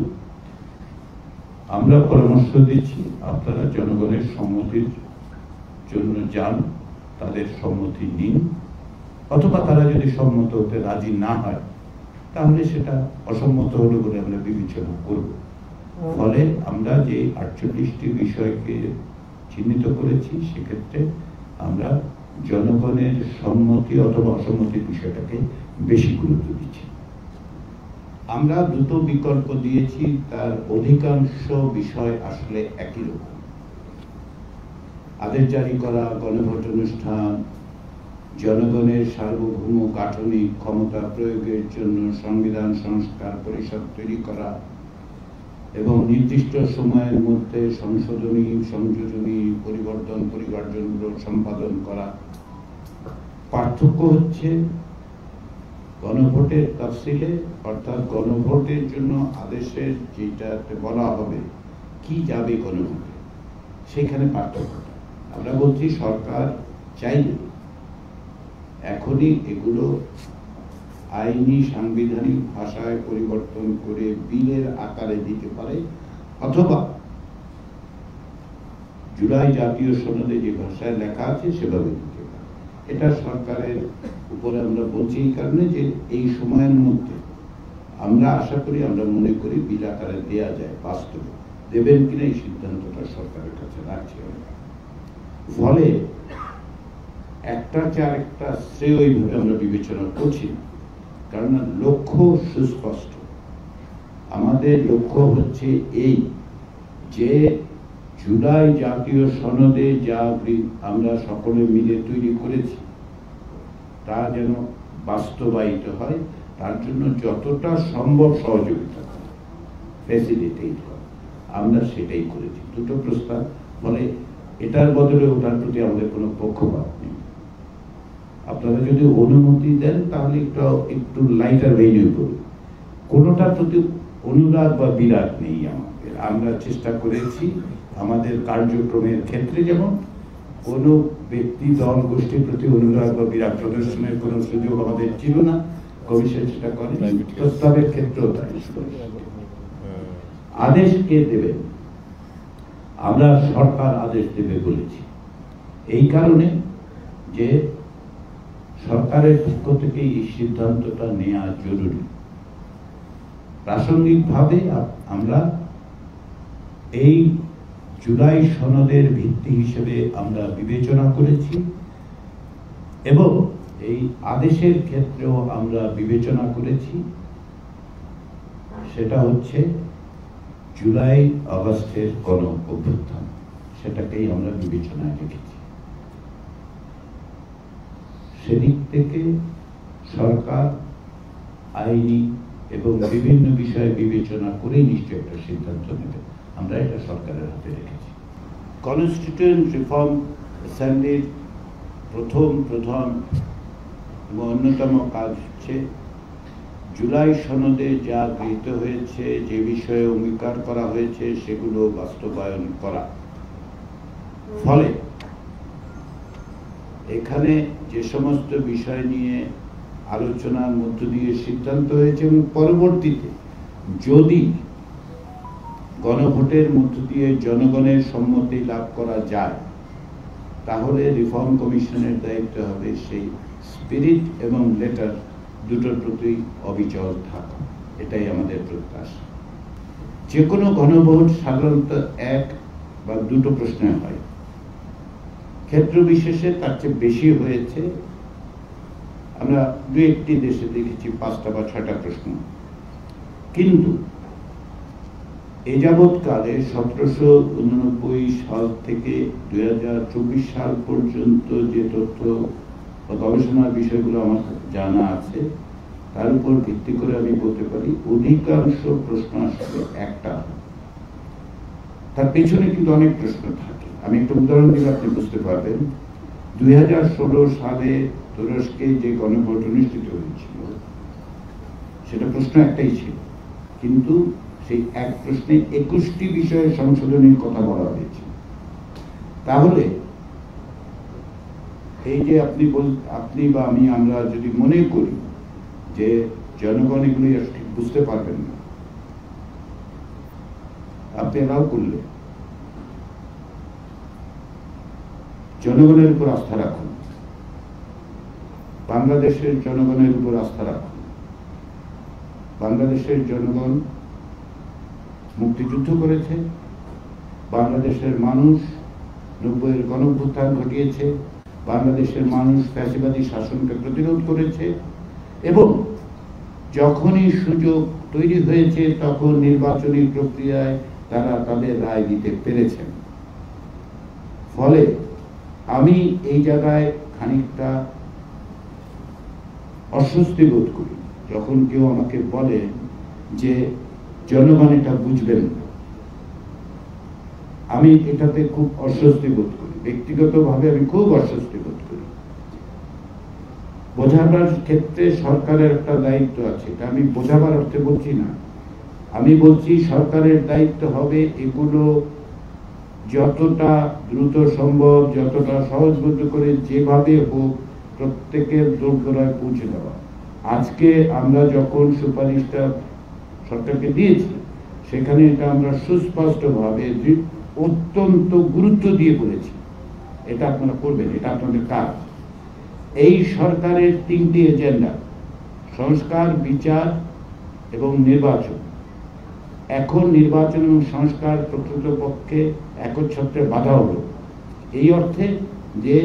Speaker 1: আমরা পরামর্শ দিচ্ছি আপনারা জনগণের সম্মতির জন্য যান, তাদের সম্মতি নিন, অথবা তারা যদি সম্মত হতে রাজি না হয় তাহলে সেটা অসম্মত হলো বলে আমরা বিবেচনা করব। ফলে আমরা যে 48টি বিষয়কে চিহ্নিত করেছি, সেক্ষেত্রে আমরা জনগণের সম্মতি অথবা অসম্মতির বিষয়টাকে বেশি গুরুত্ব দিচ্ছি। আমরা দুটো বিকল্প দিয়েছি, তার অধিকাংশ বিষয় আসলে একই রকম। আদেশ জারি করা, গণভোট অনুষ্ঠান, জনগণের সার্বভৌম গাঠনিক ক্ষমতা প্রয়োগের জন্য সংবিধান সংস্কার পরিষদ তৈরি করা এবং নির্দিষ্ট সময়ের মধ্যে সংশোধনী, সংযোজনী, পরিমার্জনগুলো সম্পাদন করা। পার্থক্য হচ্ছে গণভোটের তাফসিলে, অর্থাৎ গণভোটের জন্য আদেশের যেটাতে বলা হবে কি যাবে গণভোটে, সেখানে পার্থক্যটা। আমরা বলছি সরকার চাইলে এখনই এগুলো আইনি সাংবিধানিক ভাষায় পরিবর্তন করে বিলের আকারে দিতে পারে, অথবা জুলাই জাতীয় সনদে যে ভাষায় লেখা আছে সেভাবে দিতে পারে। এটা সরকারের উপরে আমরা বলছি এই কারণে যে এই সময়ের মধ্যে আমরা আশা করি, আমরা মনে করি বিল আকারে দেওয়া যায়। বাস্তবে দেবেন কিনা এই সিদ্ধান্তটা সরকারের কাছে রাখছি। ফলে একটা চেয়ে আরেকটা শ্রেয় ওইভাবে আমরা বিবেচনা করছি না, কারণ লক্ষ্য সুস্পষ্ট। আমাদের লক্ষ্য হচ্ছে এই যে জুলাই জাতীয় সনদে যা আমরা সকলে মিলে তৈরি করেছি তা যেন বাস্তবায়িত হয়, তার জন্য যতটা সম্ভব সহযোগিতা করা, ফ্যাসিলিটেট করা, আমরা সেটাই করেছি। দুটো প্রস্তাব, ফলে এটার বদলে ওটার প্রতি আমাদের কোনো পক্ষপাত নেই। আপনারা যদি অনুমতি দেন তাহলে একটু লাইটার ভেন্যু করুন, কোনোটার প্রতি অনুরাগ বা বিরাগ নেই আমাদের। আমরা চেষ্টা করেছি আমাদের কার্যক্রমের ক্ষেত্রে যেমন কোনো ব্যক্তি দল গোষ্ঠীর প্রতি অনুরাগ বা বিরাগ প্রদর্শনের কোনো সুযোগ আমাদের ছিল না, কমিশন সেটা করে। প্রস্তাবের ক্ষেত্রেও তাই। আদেশ কে দেবেন? আমরা সরকার আদেশ দেবে বলেছি, এই কারণে যে সরকারের পক্ষ থেকে এই সিদ্ধান্তটা নেওয়া জরুরি। প্রাসঙ্গিকভাবে আমরা এই জুলাই সনদের ভিত্তি হিসেবে আমরা বিবেচনা করেছি এবং এই আদেশের ক্ষেত্রেও আমরা বিবেচনা করেছি, সেটা হচ্ছে জুলাই আগস্টের গণ অভ্যুত্থান, সেটাকেই আমরা বিবেচনায় রেখেছি। সেদিক থেকে সরকার আইনি এবং বিভিন্ন বিষয়ে বিবেচনা করে নিশ্চয়ই একটা সিদ্ধান্ত নেবে, আমরা এটা সরকারের হাতে রেখেছি। কনস্টিটিউয়েন্ট রিফর্ম অ্যাসেম্বলির প্রথম এবং অন্যতম কাজ হচ্ছে জুলাই সনদে যা গৃহীত হয়েছে, যে বিষয়ে অঙ্গীকার করা হয়েছে সেগুলো বাস্তবায়ন করা। ফলে এখানে যে সমস্ত বিষয় নিয়ে আলোচনার মধ্য দিয়ে সিদ্ধান্ত হয়েছে এবং পরবর্তীতে যদি গণভোটের মধ্য দিয়ে জনগণের সম্মতি লাভ করা যায়, তাহলে রিফর্ম কমিশনের দায়িত্ব হবে সেই স্পিরিট এবং লেটার দুটোর প্রতি অবিচল থাকা। এটাই আমাদের প্রত্যাশা। যে কোনো গণভোট সাধারণত এক বা দুটো প্রশ্নে হয়, ক্ষেত্র বিশেষে তার চেয়ে বেশি হয়েছে। আমরা দু একটি দেশে দেখেছি 5টা বা 6টা প্রশ্ন, কিন্তু এ যাবৎকালে 1789 সাল থেকে 2024 সাল পর্যন্ত যে তথ্য বা গবেষণার বিষয়গুলো আমার জানা আছে, তার উপর ভিত্তি করে আমি বলতে পারি অধিকাংশ প্রশ্ন আসলে একটা, তার পেছনে কিন্তু অনেক প্রশ্ন থাকে। আমি একটা উদাহরণ দিলে আপনি বুঝতে পারবেন। 2016 সালে তুরস্কে যে গণভোট অনুষ্ঠিত হয়েছিল, সেটা প্রশ্ন একটাই ছিল, কিন্তু সেই এক প্রশ্নে 21টি বিষয়ে সংশোধনের কথা বলা হয়েছে। তাহলে এই যে আপনি বা আমরা যদি মনে করি যে জনগণ এগুলি ঠিক বুঝতে পারবেন না, আপনি এলাও করলে জনগণের উপর আস্থা রাখুন, বাংলাদেশের জনগণের উপর আস্থা রাখুন। বাংলাদেশের জনগণ মুক্তিযুদ্ধ করেছে, বাংলাদেশের মানুষ 90-এর গণঅভ্যুত্থান ঘটিয়েছে, বাংলাদেশের মানুষ ফ্যাসিবাদী শাসনকে প্রতিরোধ করেছে এবং যখনই সুযোগ তৈরি হয়েছে তখন নির্বাচনী প্রক্রিয়ায় তারা তাদের রায় দিতে পেরেছেন। ফলে আমি এই জায়গায় খানিকটা অস্বস্তি বোধ করি যখন কেউ আমাকে বলে যে জনগণ এটা বুঝবেন না। আমি এটাতে খুব অস্বস্তি বোধ করি, ব্যক্তিগতভাবে আমি খুব অস্বস্তি বোধ করি। বোঝাবার ক্ষেত্রে সরকারের একটা দায়িত্ব আছে, এটা আমি বোঝাবার অর্থে বলছি না। আমি বলছি সরকারের দায়িত্ব হবে এগুলো যতটা দ্রুত সম্ভব, যতটা সহজবোধ করে, যেভাবে হোক প্রত্যেকের দোরগোড়ায় পৌঁছে দেওয়া। আজকে আমরা যখন সুপারিশটা সরকারকে দিয়েছি, সেখানে এটা আমরা সুস্পষ্টভাবে অত্যন্ত গুরুত্ব দিয়ে বলেছি এটা আপনারা করবেন, এটা আপনাদের কাজ। এই সরকারের 3টি এজেন্ডা, সংস্কার, বিচার এবং নির্বাচন। এখন নির্বাচন এবং সংস্কার প্রকৃতপক্ষে একচ্ছত্রে বাধা হলো। এই অর্থে যে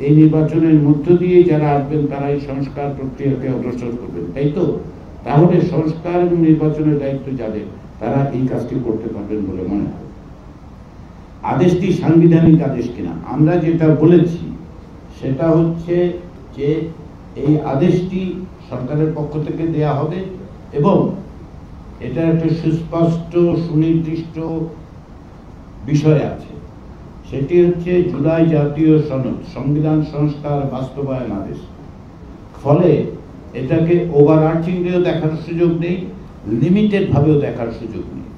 Speaker 1: এই নির্বাচনের মধ্য দিয়ে যারা আসবেন তারা এই সংস্কার প্রক্রিয়াকে অগ্রসর করবেন, তাই তো? তাহলে সংস্কার এবং নির্বাচনের দায়িত্ব যাদের, তারা এই কাজটি করতে পারবেন বলে মনে হয়। আদেশটি সাংবিধানিক আদেশ কিনা, আমরা যেটা বলেছি সেটা হচ্ছে যে এই আদেশটি সরকারের পক্ষ থেকে দেয়া হবে এবং এটা একটা সুস্পষ্ট সুনির্দিষ্ট বিষয় আছে, সেটি হচ্ছে জুলাই জাতীয় সনদ সংবিধান সংস্কার বাস্তবায়ন আদেশ। ফলে এটাকে ওভারআর্চিংয়েও দেখার সুযোগ নেই, লিমিটেড ভাবেও দেখার সুযোগ নেই।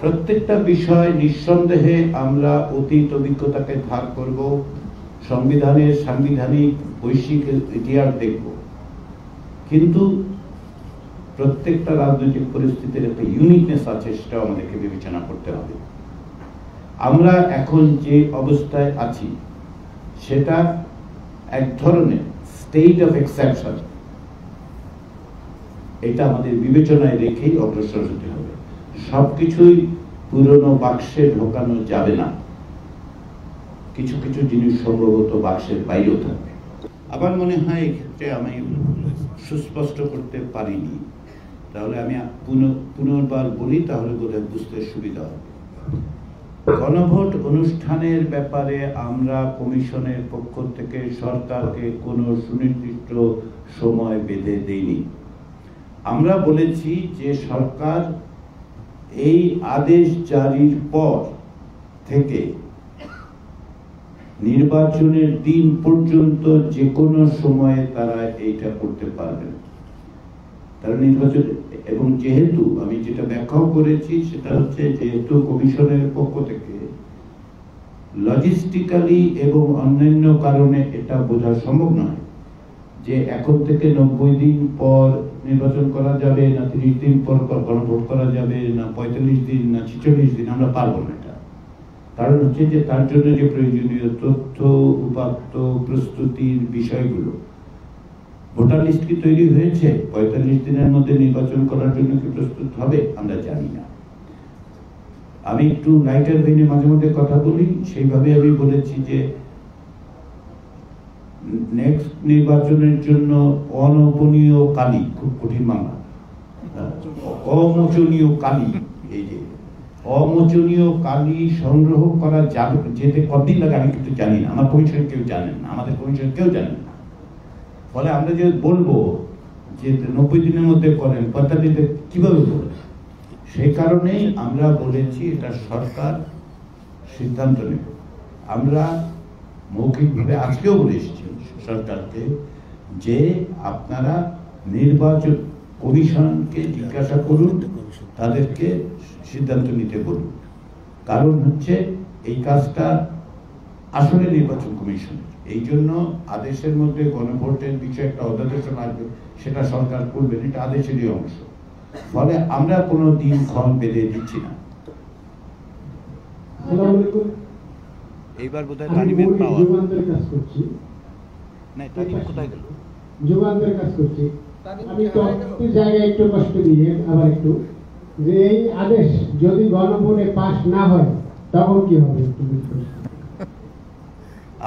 Speaker 1: প্রত্যেকটা বিষয় নিঃসন্দেহে আমরা অতীত অভিজ্ঞতাকে ধার করব, সংবিধানের সাংবিধানিক বৈশ্বিক ইতিহাস দেখব, কিন্তু প্রত্যেকটা রাজনৈতিক পরিস্থিতির একটা ইউনিকনেস আছে, সেটাও আমাদেরকে বিবেচনা করতে হবে। আমরা এখন যে অবস্থায় আছি সেটা এক ধরনের স্টেট অফ এক্সেপশন, এটা আমাদের বিবেচনায় রেখেই অগ্রসর হতে হবে। সবকিছুই পুরনো বাক্সে ঢোকানো যাবে না, কিছু কিছু জিনিস সম্ভবত বাক্সের বাইরেও থাকবে। আমার মনে হয় এক্ষেত্রে আমি সুস্পষ্ট করতে পারিনি, তাহলে আমি পুনর্বার বলি, তাহলে বোধহয় বুঝতে সুবিধা হবে। গণভোট অনুষ্ঠানের ব্যাপারে আমরা কমিশনের পক্ষ থেকে সরকারকে কোনো সুনির্দিষ্ট সময় বেঁধে দেইনি। আমরা বলেছি যে সরকার এই আদেশ জারির পর থেকে নির্বাচনের দিন পর্যন্ত যে কোনো সময়ে তারা এইটা করতে পারবেন, তারা নির্বাচন। এবং যেহেতু আমি যেটা ব্যাখ্যাও করেছি সেটা হচ্ছে, যেহেতু কমিশনের পক্ষ থেকে লজিস্টিক্যালি এবং অন্যান্য কারণে এটা বোঝা সম্ভব নয় যে এখন থেকে 90 দিন পর নির্বাচন করা যাবে না, 30 দিন পর গণভোট করা যাবে না, 45 দিন না 46 দিন, আমরা পারবো না এটা। কারণ হচ্ছে যে তার জন্য যে প্রয়োজনীয় তথ্য উপাত্ত প্রস্তুতির বিষয়গুলো, ভোটার লিস্ট কি তৈরি হয়েছে, 45 দিনের মধ্যে নির্বাচন করার জন্য কি প্রস্তুত হবে, আমরা জানি না। আমি একটু লাইটার ভেনে মাঝে মধ্যে কথা বলি, সেইভাবে আমি বলেছি যে নেক্সট নির্বাচনের জন্য অনোপনীয় কালি, খুব কঠিন বাংলা, অমোচনীয় কালি, এই যে অমোচনীয় কালি সংগ্রহ করা যাবে, যেতে কতদিন লাগে আমি কিন্তু জানি না, আমার কমিশন কেউ জানেন না, আমাদের কমিশন কেউ জানেন না। ফলে আমরা যে বলবো যে 90 দিনের মধ্যে করেন, 45 দিনে কিভাবে করবেন, সেই কারণেই আমরা বলেছি এটা সরকার সিদ্ধান্ত নেবে। আমরা মৌখিকভাবে আজকেও বলে এসেছি সরকারকে যে আপনারা নির্বাচন কমিশনকে জিজ্ঞাসা করুন, তাদেরকে সিদ্ধান্ত নিতে বলুন। কারণ হচ্ছে এই কাজটা আসলে নির্বাচন কমিশনের, এই জন্য আদেশের মধ্যে গণভোটের বিষয়ে একটা অধ্যাদেশন আসবে, সেটা সরকার করবেন, এটা আদেশেরই অংশ। ফলে আমরা কোনো দিন ক্ষণ বেঁধে দিচ্ছি না। এইবার বোধহয় তালিমের পাওয়া
Speaker 2: কাজ করছি,
Speaker 1: না, তালিম কোথায় গেল?
Speaker 2: যুগান্তরের কাজ করছি। আমি তো জায়গায় একটু কষ্ট দিয়ে আবার একটু, যে এই আদেশ যদি গণভোটে পাস না হয় তখন কি হবে?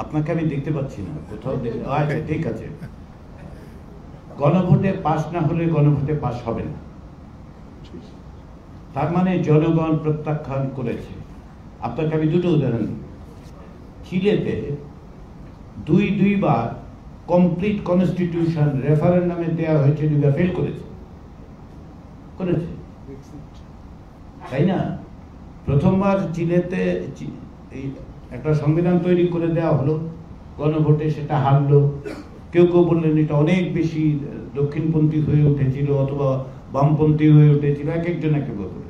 Speaker 1: আপনাকে আমি দেখতে পাচ্ছি না কোথাও। আচ্ছা, ঠিক আছে, গণভোটে পাস না হলে গণভোটে পাস হবে না, তার মানে জনগণ প্রত্যাখ্যান করেছে। আপনাকে আমি দুটো উদাহরণ দিই। চিলেতে দুইবার কমপ্লিট কনস্টিটিউশন রেফারেন্ডামে দেওয়া হয়েছে, দুইবার ফেল করেছে, তাই না? প্রথমবার চিলেতে একটা সংবিধান তৈরি করে দেওয়া হলো, গণভোটে সেটা হারলো। কেউ কেউ বললেন এটা অনেক বেশি দক্ষিণপন্থী হয়ে উঠেছিল অথবা বামপন্থী হয়ে উঠেছিল, এক একজন এক এক করে।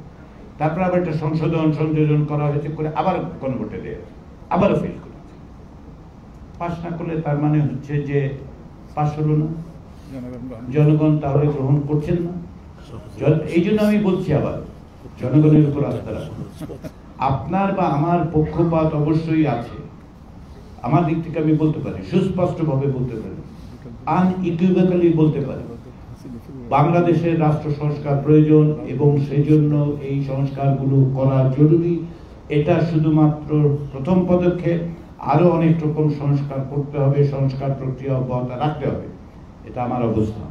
Speaker 1: তারপর আবার একটা সংযোজন করা হয়েছে, করে আবার গণভোটে দেওয়া হয়েছে, আবারও ফেল করেছে। পাস না করলে তার মানে হচ্ছে যে পাস হলো না, জনগণ তাহলে গ্রহণ করছেন না। এই জন্য আমি বলছি আবার জনগণের উপর আস্থা রাখুন। আপনার বা আমার পক্ষপাত অবশ্যই আছে, আমার দিক থেকে আমি বলতে পারি, সুস্পষ্টভাবে বলতে পারি, আনইকুইভোক্যালি বলতে পারি, বাংলাদেশের রাষ্ট্র সংস্কার প্রয়োজন এবং সেই জন্য এই সংস্কারগুলো করা জরুরি। এটা শুধুমাত্র প্রথম পদক্ষেপ। আরো অনেক রকম সংস্কার করতে হবে, সংস্কার প্রক্রিয়া অব্যাহত রাখতে হবে। এটা আমার অবস্থান।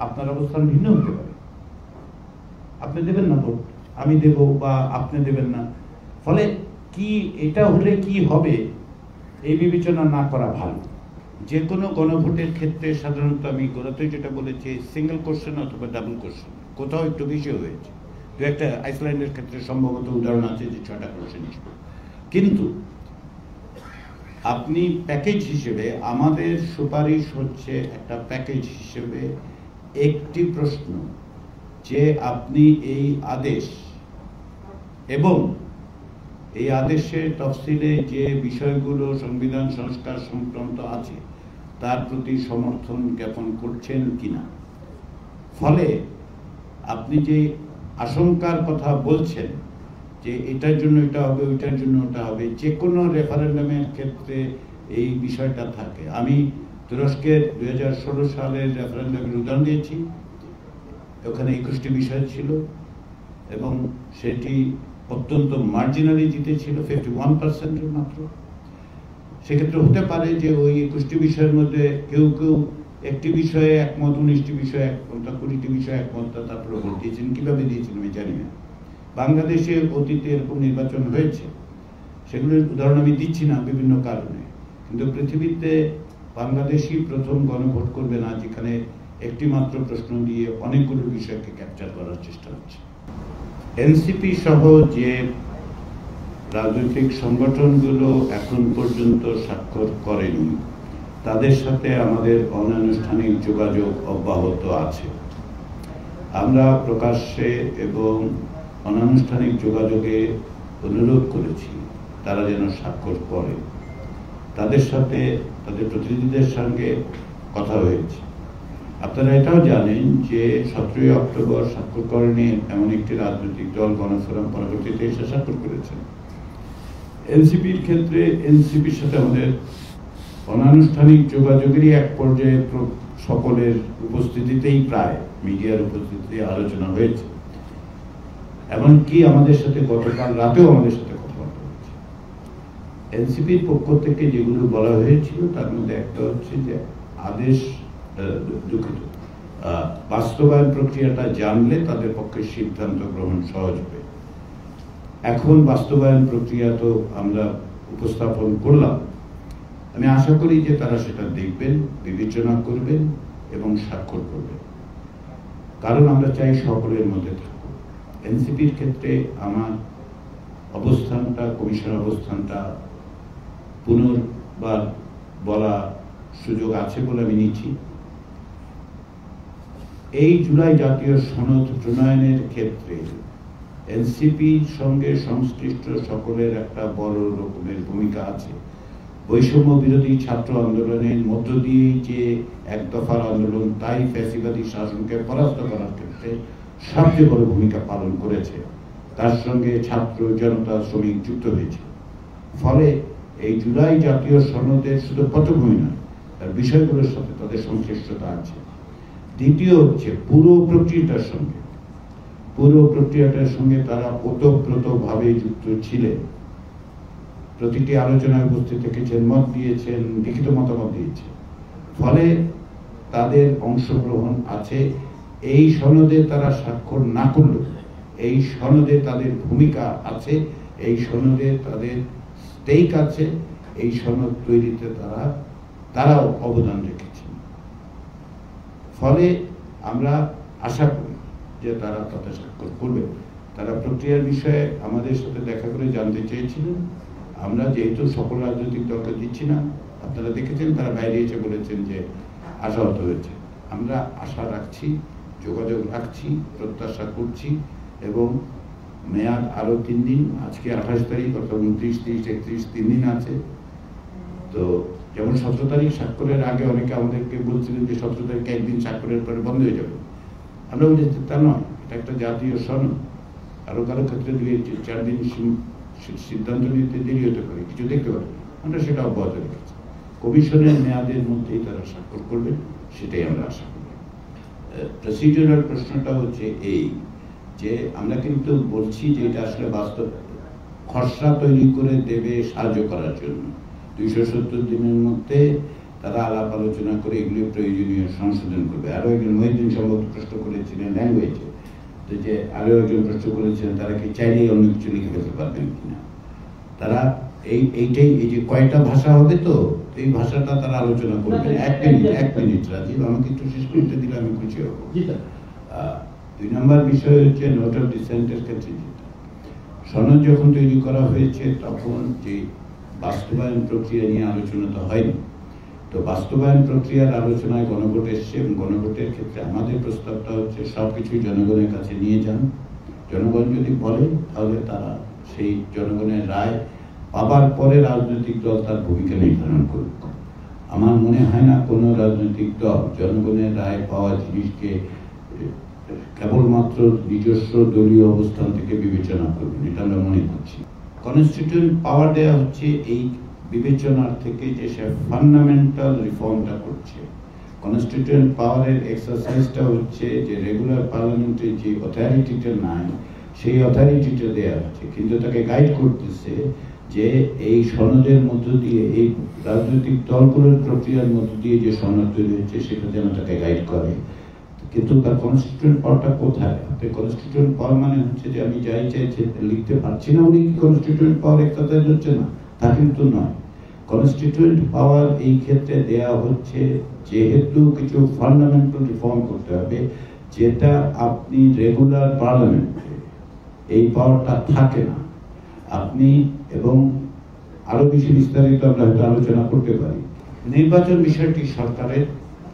Speaker 1: আপনার অবস্থান ভিন্ন হতে পারে। আপনি দেবেন না ভোট, আমি দেব, বা আপনি দেবেন না। ফলে কি এটা হলে কি হবে এই বিবেচনা না করা ভালো। যে কোনো গণভোটের ক্ষেত্রে সাধারণত আমি গোড়াতে যেটা বলেছি, সিঙ্গেল কোশ্চেন অথবা ডাবল কোশ্চেন, কোথাও একটু বেশি হয়েছে। দু একটা আইসল্যান্ডের ক্ষেত্রে সম্ভবত উদাহরণ আছে যে 6টা কোশ্চেন ছিল। কিন্তু আপনি প্যাকেজ হিসেবে, আমাদের সুপারিশ হচ্ছে একটা প্যাকেজ হিসেবে একটি প্রশ্ন, যে আপনি এই আদেশ এবং এই আদেশের তফসিলে যে বিষয়গুলো সংবিধান সংস্কার সংক্রান্ত আছে তার প্রতি সমর্থন জ্ঞাপন করছেন কিনা। ফলে আপনি যে আশঙ্কার কথা বলছেন যে এটার জন্য এটা হবে, ওইটার জন্য ওটা হবে, যে কোনো রেফারেন্ডামের ক্ষেত্রে এই বিষয়টা থাকে। আমি তুরস্কের 2016 সালের রেফারেন্ডামের উদাহরণ দিয়েছি। ওখানে 21টি বিষয় ছিল এবং সেটি অত্যন্ত মার্জিনালি জিতেছিল, 51% মাত্র। সেক্ষেত্রে হতে পারে যে ওই 21টি বিষয়ের মধ্যে কেউ কেউ একটি বিষয়ে একমত, 19টি বিষয়ে একমত, 20টি বিষয়ে একমত, তারপরে ভোট দিয়েছেন। কিভাবে দিয়েছেন আমি জানি না। বাংলাদেশে অতীতে এরকম নির্বাচন হয়েছে, সেগুলোর উদাহরণ আমি দিচ্ছি না বিভিন্ন কারণে। কিন্তু পৃথিবীতে বাংলাদেশই প্রথম গণভোট করবে না যেখানে একটি মাত্র প্রশ্ন দিয়ে অনেকগুলো বিষয়কে ক্যাপচার করার চেষ্টা হচ্ছে। এনসিপি সহ যে রাজনৈতিক সংগঠনগুলো এখন পর্যন্ত স্বাক্ষর করেনি তাদের সাথে আমাদের অনানুষ্ঠানিক যোগাযোগ অব্যাহত আছে। আমরা প্রকাশ্যে এবং অনানুষ্ঠানিক যোগাযোগে অনুরোধ করেছি তারা যেন স্বাক্ষর করে। তাদের সাথে, তাদের প্রতিনিধিদের সঙ্গে কথা হয়েছে। আপনারা এটাও জানেন যে 17 অক্টোবর স্বাক্ষর করেনি এমন একটি রাজনৈতিক দল গণফোরাম পরবর্তীতে এসে স্বাক্ষর করেছেন। এনসিপির ক্ষেত্রে এনসিপির সাথে আমাদের অনানুষ্ঠানিক যোগাযোগেরই এক পর্যায়ে সকলের উপস্থিতিতেই, প্রায় মিডিয়ার উপস্থিতিতে আলোচনা হয়েছে। এমনকি আমাদের সাথে গতকাল রাতেও আমাদের সাথে কথাবার্তা হয়েছে। এনসিপির পক্ষ থেকে যেগুলো বলা হয়েছিল তার মধ্যে একটা হচ্ছে যে আদেশ, দুঃখিত, বাস্তবায়ন প্রক্রিয়াটা জানলে তাদের পক্ষে সিদ্ধান্ত গ্রহণ সহজ হবে। এখন বাস্তবায়ন প্রক্রিয়া তো আমরা উপস্থাপন করলাম। আমি আশা করি যে তারা সেটা দেখবেন, বিবেচনা করবেন এবং স্বাক্ষর করবেন, কারণ আমরা চাই সকলের মধ্যে থাকুক। এনসিপির ক্ষেত্রে আমার অবস্থানটা, কমিশনের অবস্থানটা পুনর্বার বলা সুযোগ আছে বলে আমি নিচ্ছি। এই জুলাই জাতীয় সনদ প্রণয়নের ক্ষেত্রে এনসিপির সঙ্গে সংশ্লিষ্ট সকলের একটা বড় রকমের ভূমিকা আছে। বৈষম্য বিরোধী ছাত্র আন্দোলনের মধ্য দিয়ে যে এক দফার আন্দোলন, তাই ফ্যাসিবাদী শাসনকে পরাস্ত করার ক্ষেত্রে সবচেয়ে বড় ভূমিকা পালন করেছে। তার সঙ্গে ছাত্র, জনতা, শ্রমিক যুক্ত হয়েছে। ফলে এই জুলাই জাতীয় সনদের শুধু পটভূমি নয়, তার বিষয়গুলোর সাথে তাদের সংশ্লিষ্টতা আছে। দ্বিতীয় হচ্ছে পুরো প্রক্রিয়াটার সঙ্গে তারা ওতপ্রোতভাবে যুক্ত ছিলেন। প্রতিটি আলোচনায় উপস্থিত থেকেছেন, মত দিয়েছেন, লিখিত মতামত দিয়েছেন। ফলে তাদের অংশগ্রহণ আছে। এই সনদে তারা স্বাক্ষর না করলেও এই সনদে তাদের ভূমিকা আছে, এই সনদে তাদের স্টেক আছে, এই সনদ তৈরিতে তারাও অবদান রেখেছেন। ফলে আমরা আশা করি যে তারা তাতে স্বাক্ষর করবে। তারা প্রক্রিয়ার বিষয়ে আমাদের সাথে দেখা করে জানতে চেয়েছিলেন। আমরা যেহেতু সকল রাজনৈতিক দলকে দিচ্ছি না, আপনারা দেখেছেন তারা বাইরে এসে বলেছেন যে আশাহত হয়েছে। আমরা আশা রাখছি, যোগাযোগ রাখছি, প্রত্যাশা করছি এবং মেয়াদ আরো 3 দিন। আজকে 28 তারিখ, অর্থাৎ 29, 30, 31 3 দিন আছে। তো যেমন 17 তারিখ স্বাক্ষরের আগে অনেকে আমাদেরকে বলছিলেন যে 17 তারিখে একদিন স্বাক্ষরের পরে বন্ধ হয়ে যাবে। আমরা বলেছি তা নয়, এটা একটা জাতীয় সনদ। কারো কারো ক্ষেত্রে 2-4 দিন সিদ্ধান্ত নিতে দেরি হতে পারে, কিছু দেখতে পারে, আমরা সেটা অব্যাহত রেখেছি। কমিশনের মেয়াদের মধ্যেই তারা স্বাক্ষর করবে, সেটাই আমরা আশা করি। প্রসিডিউরাল প্রশ্নটা হচ্ছে এই যে আমরা কিন্তু বলছি যে এটা আসলে বাস্তব খসড়া তৈরি করে দেবে সাহায্য করার জন্য। 270 দিনের মধ্যে তারা আলাপ আলোচনা করে এগুলি প্রয়োজনীয় সংশোধন করবে। আরও একজন মহিউদ্দিন সম্ভবত প্রশ্ন করেছিলেন ল্যাঙ্গুয়েজে, তো যে আরও একজন প্রশ্ন করেছিলেন তারা কি চাইলেই অন্য কিছু লিখে ফেলতে পারবেন কিনা। তারা এইটাই, এই যে কয়টা ভাষা হবে, তো এই ভাষাটা তারা আলোচনা করবেন। এক মিনিট রাজীব, আমাকে একটু শেষ করতে দিলে আমি খুশি হব। 2 নম্বর বিষয় হচ্ছে নোট অফ ডিসেন্টের ক্ষেত্রে যেটা সনদ যখন তৈরি করা হয়েছে তখন যে বাস্তবায়ন প্রক্রিয়া নিয়ে আলোচনা তো হয়নি। তো বাস্তবায়ন প্রক্রিয়ার আলোচনায় গণভোট এসছে এবং গণভোটের ক্ষেত্রে আমাদের প্রস্তাবটা হচ্ছে সবকিছু জনগণের কাছে নিয়ে যান। জনগণ যদি বলে তাহলে তারা সেই জনগণের রায় পাবার পরে রাজনৈতিক দল তার ভূমিকা নির্ধারণ করবে। আমার মনে হয় না কোনো রাজনৈতিক দল জনগণের রায় পাওয়া জিনিসকে কেবলমাত্র নিজস্ব দলীয় অবস্থান থেকে বিবেচনা করবেন, এটা আমরা মনে করছি। কনস্টিটিউয়েন্ট পাওয়ার দেওয়া হচ্ছে এই বিবেচনার থেকে যে সে ফান্ডামেন্টাল রিফর্মটা করছে। কনস্টিটিউয়েন্ট পাওয়ারের এক্সারসাইজটা হচ্ছে যে রেগুলার পার্লামেন্টের যে অথরিটিটা নাই সেই অথরিটিটা দেওয়া হচ্ছে, কিন্তু তাকে গাইড করতেছে যে এই সনদের মধ্য দিয়ে, এই রাজনৈতিক দলগুলোর প্রক্রিয়ার মধ্য দিয়ে যে সনদ তৈরি হচ্ছে সেটা যেন তাকে গাইড করে। কিন্তু তার কনস্টিটিউয়েন্ট পাওয়ারটা কোথায়? আপনি কনস্টিটিউয়েন্ট পাওয়ার মানে হচ্ছে যে আমি যাই চাইছি লিখতে পারছি না উনি কি কনস্টিটিউয়েন্ট পাওয়ার এক্সারসাইজ হচ্ছে না? তা কিন্তু নয়। কনস্টিটিউয়েন্ট পাওয়ার এই ক্ষেত্রে দেয়া হচ্ছে যেহেতু কিছু ফান্ডামেন্টাল রিফর্ম করতে হবে, যেটা আপনি রেগুলার পার্লামেন্টে এই পাওয়ারটা থাকে না। আপনি এবং আরো বেশি বিস্তারিত আমরা হয়তো আলোচনা করতে পারি। নির্বাচন বিষয়টি সরকারের,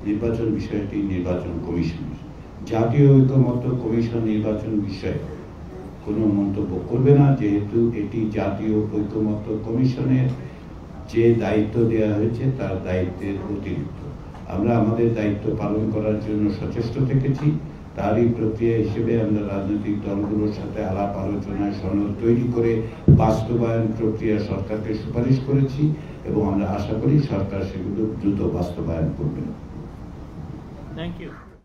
Speaker 1: নির্বাচন বিষয়টি নির্বাচন কমিশনের। জাতীয় ঐকমত্য কমিশন নির্বাচন বিষয়ে কোনো মন্তব্য করবে না, যেহেতু এটি জাতীয় ঐকমত্য কমিশনের যে দায়িত্ব দেওয়া হয়েছে তার দায়িত্বের অতিরিক্ত। আমরা আমাদের দায়িত্ব পালন করার জন্য সচেষ্ট থেকেছি। তারই প্রক্রিয়া হিসেবে আমরা রাজনৈতিক দলগুলোর সাথে আলাপ আলোচনায় সনদ তৈরি করে বাস্তবায়ন প্রক্রিয়া সরকারকে সুপারিশ করেছি এবং আমরা আশা করি সরকার সেগুলো দ্রুত বাস্তবায়ন করবে।
Speaker 3: Thank you.